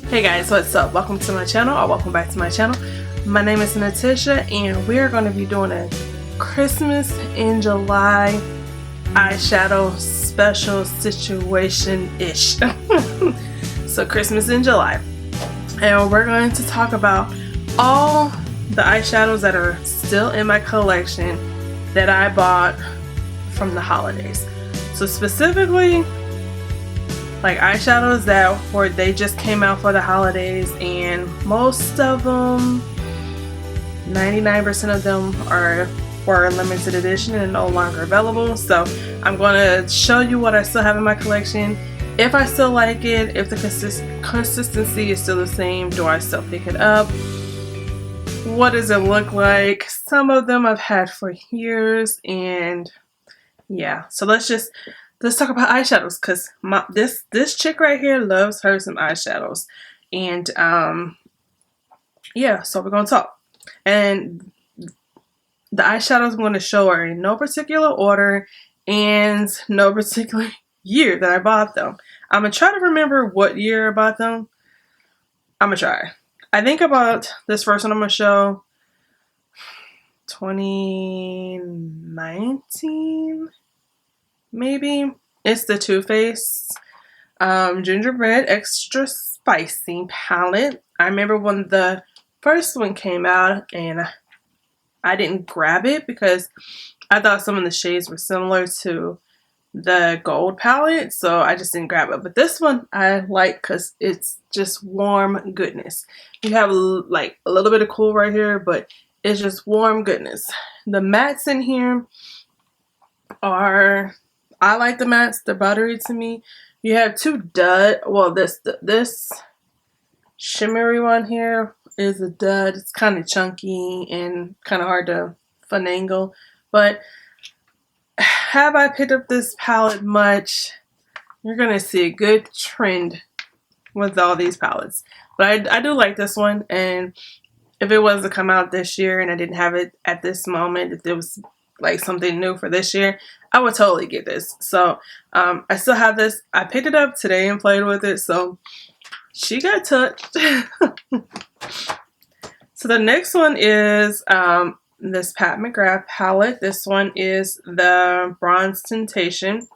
Hey guys, what's up? Welcome to my channel, or welcome back to my channel. My name is Natasha, and we are going to be doing a Christmas in July eyeshadow special situation-ish. So Christmas in July. And we're going to talk about all the eyeshadows that are still in my collection that I bought from the holidays. So specifically, like eyeshadows they just came out for the holidays, and most of them, 99% of them were limited edition and no longer available. So I'm going to show you what I still have in my collection, if I still like it, if the consistency is still the same, do I still pick it up, what does it look like. Some of them I've had for years, and yeah, so let's talk about eyeshadows, because this chick right here loves her some eyeshadows. And yeah, so we're gonna talk. And the eyeshadows I'm going to show are in no particular order and no particular year that I bought them. I'm gonna try to remember what year I bought them. I'm gonna try. I think about this first one I'm gonna show 2019, maybe. It's the Too Faced Gingerbread Extra Spicy palette. I remember when the first one came out, and I didn't grab it because I thought some of the shades were similar to the gold palette, so I just didn't grab it. But this one I like because it's just warm goodness. You have like a little bit of cool right here, but it's just warm goodness. The mattes in here are, I like the mattes. They're buttery to me. You have two dud. Well, this shimmery one here is a dud. It's kind of chunky and kind of hard to finagle. But have I picked up this palette much? You're going to see a good trend with all these palettes. But I do like this one. And if it was to come out this year and I didn't have it at this moment, if it was like something new for this year, I would totally get this. So I still have this. I picked it up today and played with it, so she got touched. So the next one is this Pat Mcgrath palette. This one is the Bronze Temptation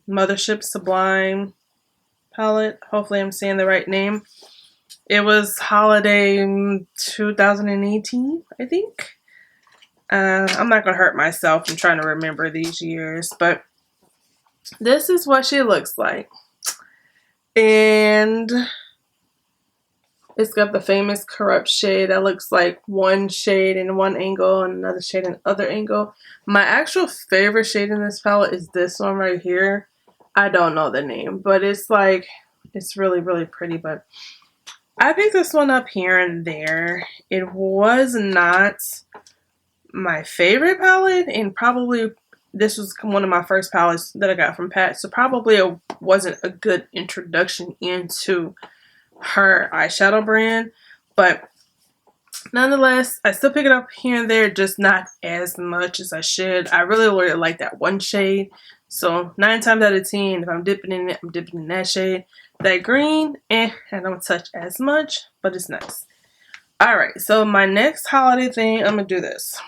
Mothership Sublime palette. Hopefully I'm saying the right name. It was holiday 2018, I think. I'm not going to hurt myself in trying to remember these years, but this is what she looks like. And it's got the famous Corrupt shade that looks like one shade in one angle and another shade in other angle. My actual favorite shade in this palette is this one right here. I don't know the name, but it's like, it's really, really pretty. But I picked this one up here and there. It was not my favorite palette, and probably this was one of my first palettes that I got from Pat, so probably it wasn't a good introduction into her eyeshadow brand. But nonetheless, I still pick it up here and there, just not as much as I should. I really like that one shade, so 9 times out of 10, if I'm dipping in it, I'm dipping in that shade. That green, I don't touch as much, but it's nice. Alright, so my next holiday thing, I'm going to do this.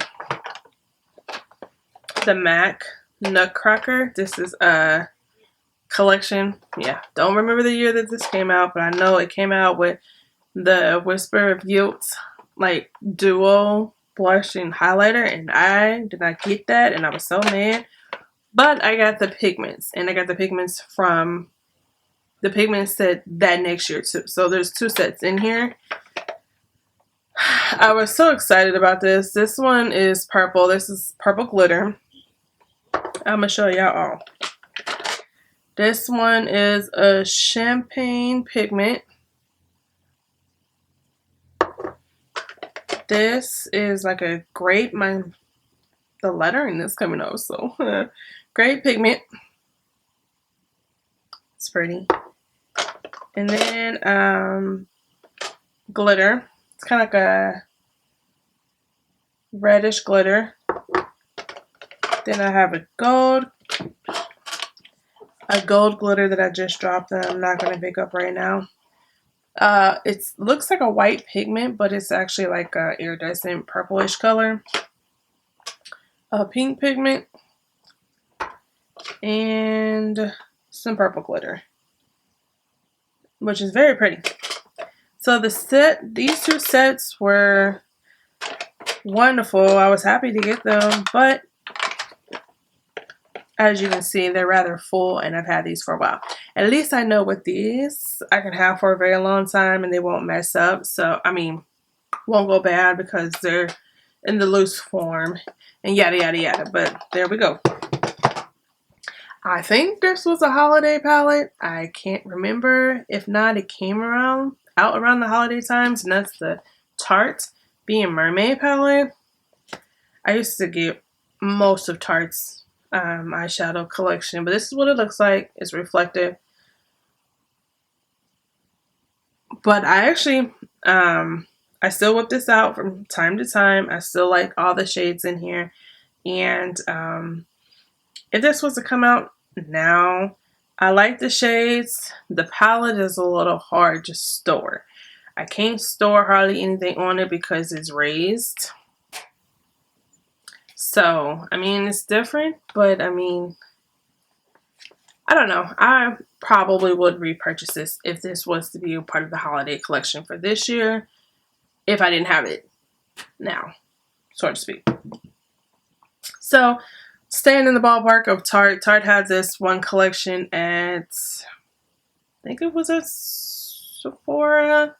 The MAC Nutcracker. This is a collection. Yeah, don't remember the year that this came out, but I know it came out with the Whisper of Guilt like duo blush and highlighter, and I did not get that, and I was so mad. But I got the pigments, and I got the pigments from the pigment set that next year too. So there's 2 sets in here. I was so excited about this. This one is purple. This is purple glitter. I'm going to show y'all all. This one is a champagne pigment. This is like a grape. The lettering is coming out, so grape pigment. It's pretty. And then glitter. It's kind of like a reddish glitter. Then I have a gold glitter that I just dropped that I'm not going to pick up right now. It looks like a white pigment, but it's actually like a iridescent purplish color. A pink pigment and some purple glitter, which is very pretty. So these two sets were wonderful. I was happy to get them, but as you can see, they're rather full, and I've had these for a while. At least I know with these, I can have for a very long time, and they won't mess up. So, I mean, won't go bad because they're in the loose form, and yada, yada, yada. But there we go. I think this was a holiday palette. I can't remember. If not, it came out around the holiday times, and that's the Tarte Mermaid palette. I used to get most of Tarte's eyeshadow collection, but this is what it looks like. It's reflective. But I actually, I still whip this out from time to time. I still like all the shades in here. And if this was to come out now, I like the shades. The palette is a little hard to store. I can't store hardly anything on it because it's raised. So, I mean, it's different, but I mean, I don't know. I probably would repurchase this if this was to be a part of the holiday collection for this year, if I didn't have it now, so to speak. So, staying in the ballpark of Tarte, Tarte had this one collection at, I think it was at Sephora,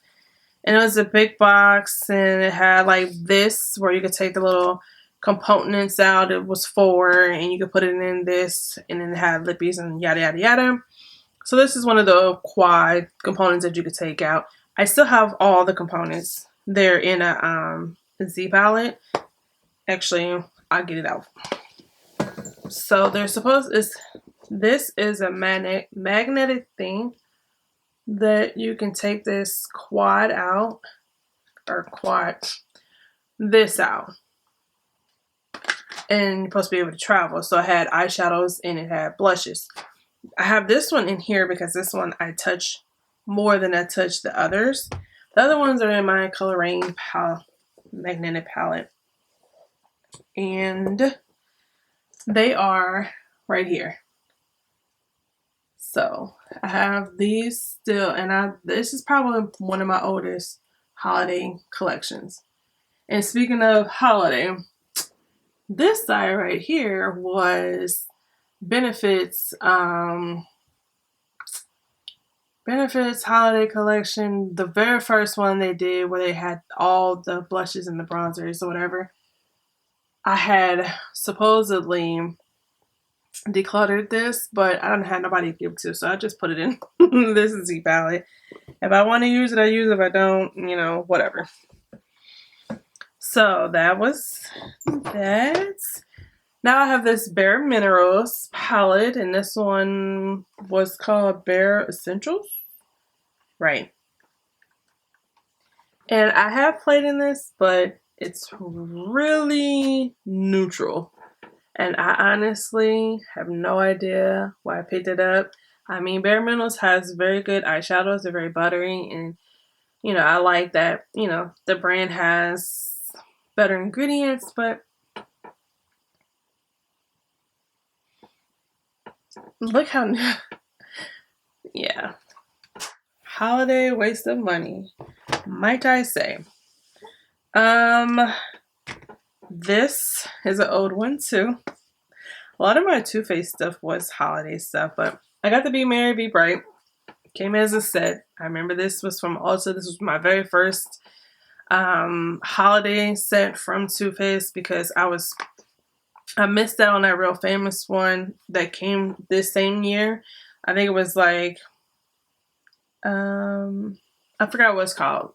and it was a big box, and it had like this where you could take the little components out. It was 4, and you could put it in this, and then it had lippies and yada yada yada. So this is one of the quad components that you could take out. I still have all the components. They're in a Z palette. Actually, I'll get it out. So this is a magnetic thing that you can take this quad out, or this out. And you're supposed to be able to travel. So I had eyeshadows and it had blushes. I have this one in here because this one I touch more than I touch the others. The other ones are in my Coloring magnetic palette. And they are right here. So I have these still, and this is probably one of my oldest holiday collections. And speaking of holiday, this side right here was Benefits holiday collection. The very first one they did where they had all the blushes and the bronzers or whatever. I had supposedly decluttered this, but I don't have nobody to give it to, so I just put it in this Z palette. If I want to use it, I use it. If I don't, you know, whatever. So that was that. Now I have this Bare Minerals palette, and this one was called Bare Essentials. Right. And I have played in this, but it's really neutral. And I honestly have no idea why I picked it up. I mean, Bare Minerals has very good eyeshadows. They're very buttery, and, you know, I like that, you know, the brand has better ingredients, but look how, yeah, holiday waste of money, might I say. This is an old one too. A lot of my Too Faced stuff was holiday stuff, but I got the Be Merry, Be Bright. Came as a set. I remember this was from Ulta. This was my very first holiday set from Too Faced because I missed out on that real famous one that came this same year. I think it was like, I forgot what it's called,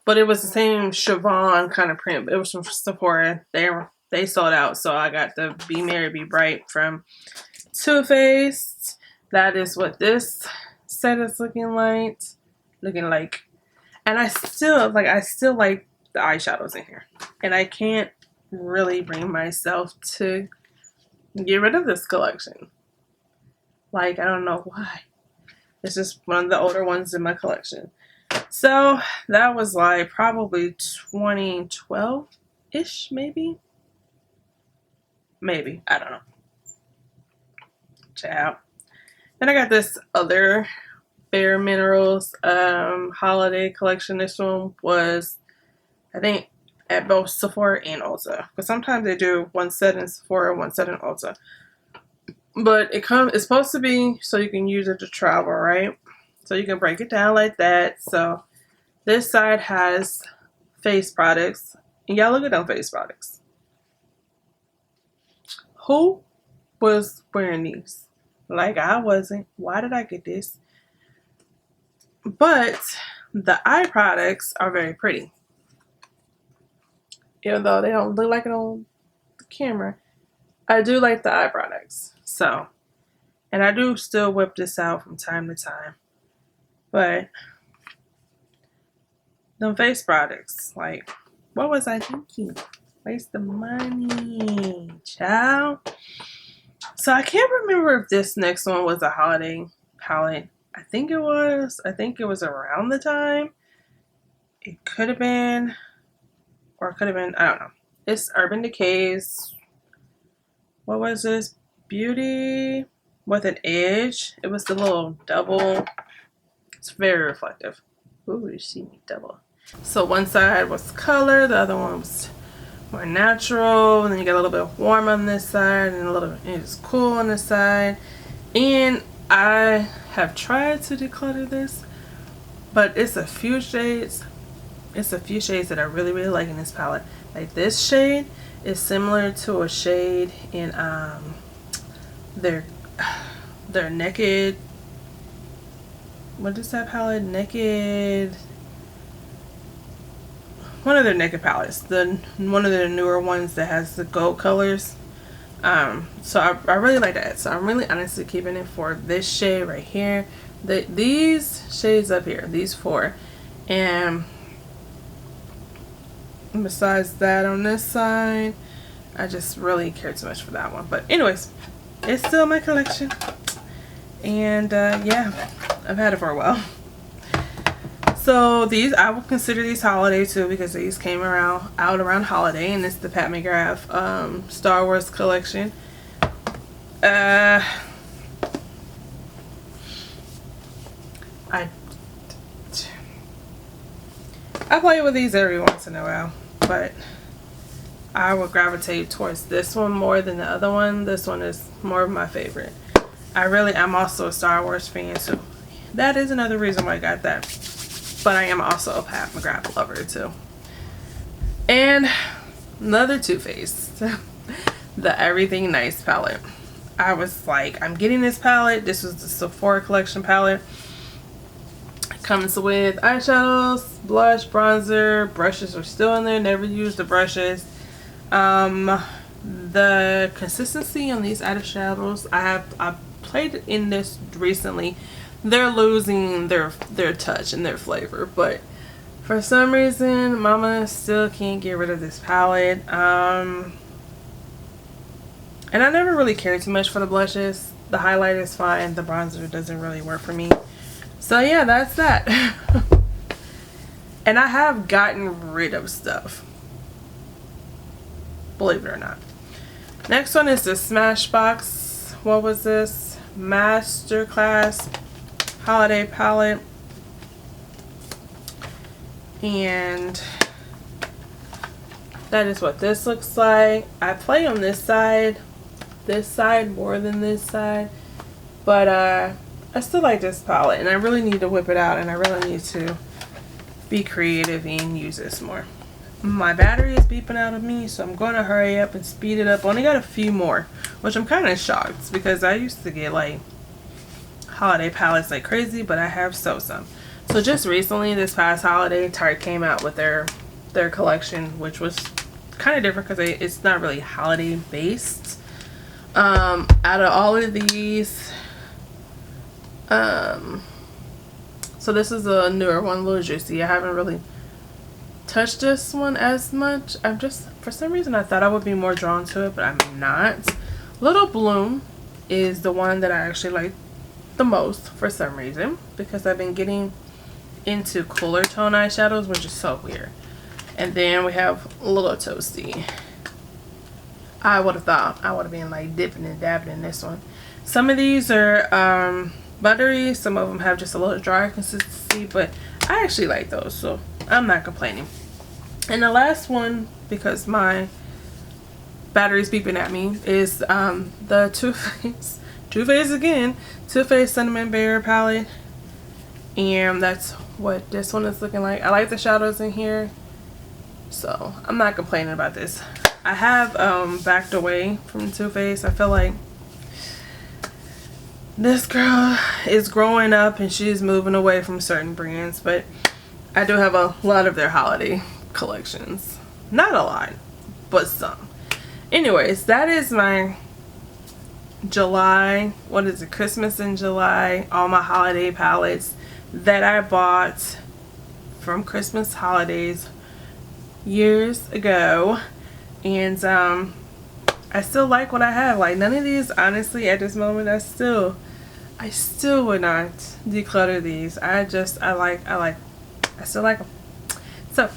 but it was the same Siobhan kind of print. It was from Sephora. They sold out, so I got the Be Merry, Be Bright from Too Faced. That is what this set is looking like. And I still like the eyeshadows in here, and I can't really bring myself to get rid of this collection. Like, I don't know why. It's just one of the older ones in my collection. So that was like probably 2012-ish, maybe. I don't know. Ciao. Then I got this other Bare Minerals holiday collection. This one was, I think, at both Sephora and Ulta, because sometimes they do one set in Sephora, one set in Ulta. But it's supposed to be so you can use it to travel, right? So you can break it down like that. So this side has face products, and y'all look at them face products. Who was wearing these? Like, I wasn't. Why did I get this? But the eye products are very pretty, even though they don't look like it on the camera. I do like the eye products. So, and I do still whip this out from time to time. But them face products, like, what was I thinking? Waste the money, child. So I can't remember if this next one was a holiday palette. I think it was. I think it was around the time. It could have been, or it could have been, I don't know. It's Urban Decay's, what was this? Beauty with an Edge. It was the little double. It's very reflective. Ooh, you see me double. So one side was color, the other one was more natural, and then you got a little bit of warm on this side and a little bit it's cool on this side. And I have tried to declutter this, but it's a few shades that I really like in this palette. Like this shade is similar to a shade in their Naked, what is that palette? Naked, one of their Naked palettes, one of their newer ones that has the gold colors. So I really like that. So I'm really honestly keeping it for this shade right here, these shades up here, these four. And besides that, on this side, I just really care too much for that one. But anyways, it's still my collection, and yeah, I've had it for a while. So these, I would consider these holiday too, because these came out around holiday, and it's the Pat Mcgrath Star Wars collection. I play with these every once in a while, but I would gravitate towards this one more than the other one. This one is more of my favorite. I'm also a Star Wars fan, so that is another reason why I got that. But I am also a Pat Mcgrath lover too. And another Too Faced, the Everything Nice palette. I was like, I'm getting this palette. This was the Sephora collection palette. It comes with eyeshadows, blush, bronzer, brushes are still in there. Never used the brushes. The consistency on these eyeshadows, I played in this recently. They're losing their touch and their flavor, but for some reason mama still can't get rid of this palette. And I never really cared too much for the blushes. The highlight is fine, the bronzer doesn't really work for me. So yeah, that's that. And I have gotten rid of stuff, believe it or not. Next one is the Smashbox, what was this, Masterclass holiday palette. And that is what this looks like. I play on this side more than this side, but I still like this palette, and I really need to whip it out, and I really need to be creative and use this more. My battery is beeping out of me, so I'm going to hurry up and speed it up. Only got a few more, which I'm kind of shocked, because I used to get like holiday palettes like crazy, but I have some. So just recently, this past holiday, Tarte came out with their collection, which was kind of different because it's not really holiday based. Out of all of these, so this is a newer one, a little juicy. I haven't really touched this one as much. I'm just, for some reason I thought I would be more drawn to it, but I'm not. Little Bloom is the one that I actually like the most for some reason, because I've been getting into cooler tone eyeshadows, which is so weird. And then we have a little toasty. I would have thought I would have been like dipping and dabbing in this one. Some of these are buttery, some of them have just a little drier consistency, but I actually like those, so I'm not complaining. And the last one, because my battery's beeping at me, is the Too Faced again, Too Faced Cinnamon Bear palette. And that's what this one is looking like. I like the shadows in here, so I'm not complaining about this. I have backed away from Too Faced. I feel like this girl is growing up and she's moving away from certain brands, but I do have a lot of their holiday collections. Not a lot, but some. Anyways, that is my July, what is it, Christmas in July, all my holiday palettes that I bought from Christmas holidays years ago. And I still like what I have. Like, none of these, honestly, at this moment, I still would not declutter these. I still like them. So,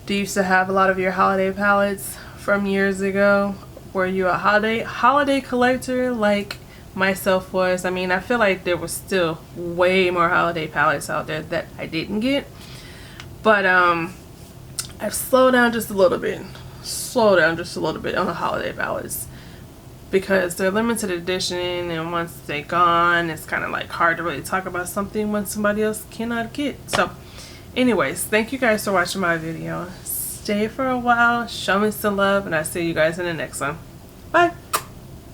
do you still have a lot of your holiday palettes from years ago? Were you a holiday collector like myself was? I mean, I feel like there was still way more holiday palettes out there that I didn't get, but I've slowed down just a little bit on the holiday palettes because they're limited edition, and once they're gone, it's kind of like hard to really talk about something when somebody else cannot get. So anyways, thank you guys for watching my video. Stay for a while, show me some love, and I'll see you guys in the next one. Bye.